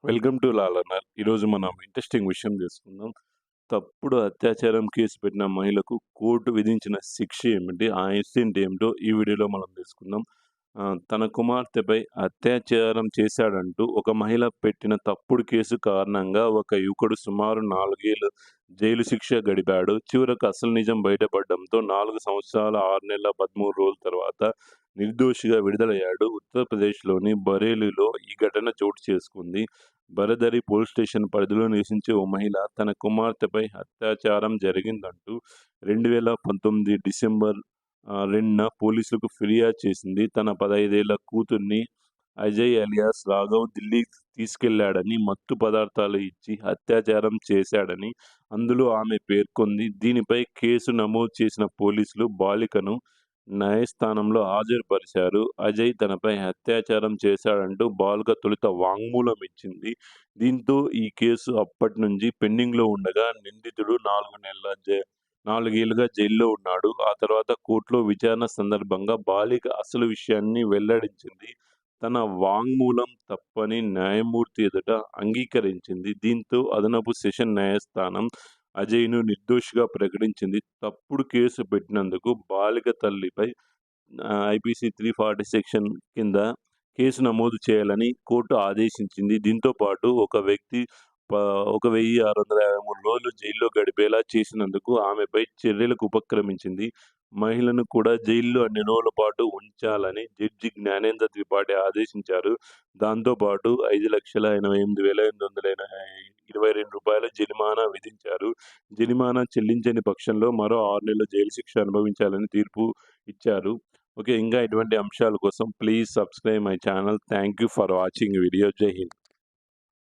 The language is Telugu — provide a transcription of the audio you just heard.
Welcome to లాలనర్. ఈరోజు మనం ఇంట్రెస్టింగ్ విషయం తెలుసుకుందాం. తప్పుడు అత్యాచారం కేసు పెట్టిన మహిళకు కోర్టు విధించిన శిక్ష ఏమిటి? ఆ ఇన్సిడెంట్ ఏమిటో ఈ వీడియోలో మనం తెలుసుకుందాం. తన కుమార్తెపై అత్యాచారం చేశాడంటూ ఒక మహిళ పెట్టిన తప్పుడు కేసు కారణంగా ఒక యువకుడు సుమారు 4 ఏళ్లు జైలు శిక్ష గడిపాడు. చివరకు అసలు నిజం బయటపడడంతో 4 సంవత్సరాల 6 నెలల 13 రోజుల తర్వాత నిర్దోషిగా విడుదలయ్యాడు. ఉత్తరప్రదేశ్‌లోని బరేలీలో ఈ ఘటన చోటు చేసుకుంది. బరదరి పోలీస్ స్టేషన్ పరిధిలో నివసించే ఓ మహిళ తన కుమార్తెపై అత్యాచారం జరిగిందంటూ 2019 డిసెంబర్ 2న పోలీసులకు ఫిర్యాదు చేసింది. తన 15 ఏళ్ల కూతుర్ని అజయ్ అలియాస్ రాఘవ్ ఢిల్లీకి తీసుకెళ్లాడని, మత్తు పదార్థాలు ఇచ్చి అత్యాచారం చేశాడని అందులో ఆమె పేర్కొంది. దీనిపై కేసు నమోదు చేసిన పోలీసులు బాలికను న్యాయస్థానంలో హాజరుపరిచారు. అజయ్ తనపై అత్యాచారం చేశాడంటూ బాలిక తొలుత వాంగ్మూలం ఇచ్చింది. దీంతో ఈ కేసు అప్పట్నుంచి పెండింగ్‌లో ఉండగా నిందితుడు 4 ఏళ్లుగా జైల్లో ఉన్నాడు. ఆ తర్వాత కోర్టులో విచారణ సందర్భంగా బాలిక అసలు విషయాన్ని వెల్లడించింది. తన వాంగ్మూలం తప్పని న్యాయమూర్తి ఎదుట అంగీకరించింది. దీంతో అదనపు సెషన్ న్యాయస్థానం అజయ్‌ను నిర్దోషిగా ప్రకటించింది. తప్పుడు కేసు పెట్టినందుకు బాలిక తల్లిపై ఐపీసీ 340 సెక్షన్ కింద కేసు నమోదు చేయాలని కోర్టు ఆదేశించింది. దీంతో పాటు ఒక వ్యక్తి 1653 రోజులు జైల్లో గడిపేలా చేసినందుకు ఆమెపై చర్యలకు ఉపక్రమించింది. మహిళను కూడా జైల్లో అన్ని రోజుల పాటు ఉంచాలని జడ్జి జ్ఞానేంద్ర త్రిపాఠి ఆదేశించారు. దాంతో పాటు రూ. 5,88,822 జరిమానా విధించారు. జరిమానా చెల్లించని పక్షంలో మరో 6 నెలల జైలు శిక్ష అనుభవించాలని తీర్పు ఇచ్చారు. ఓకే. ఇంకా ఇటువంటి అంశాల కోసం please subscribe my channel. Thank you for watching video. జై హింద్.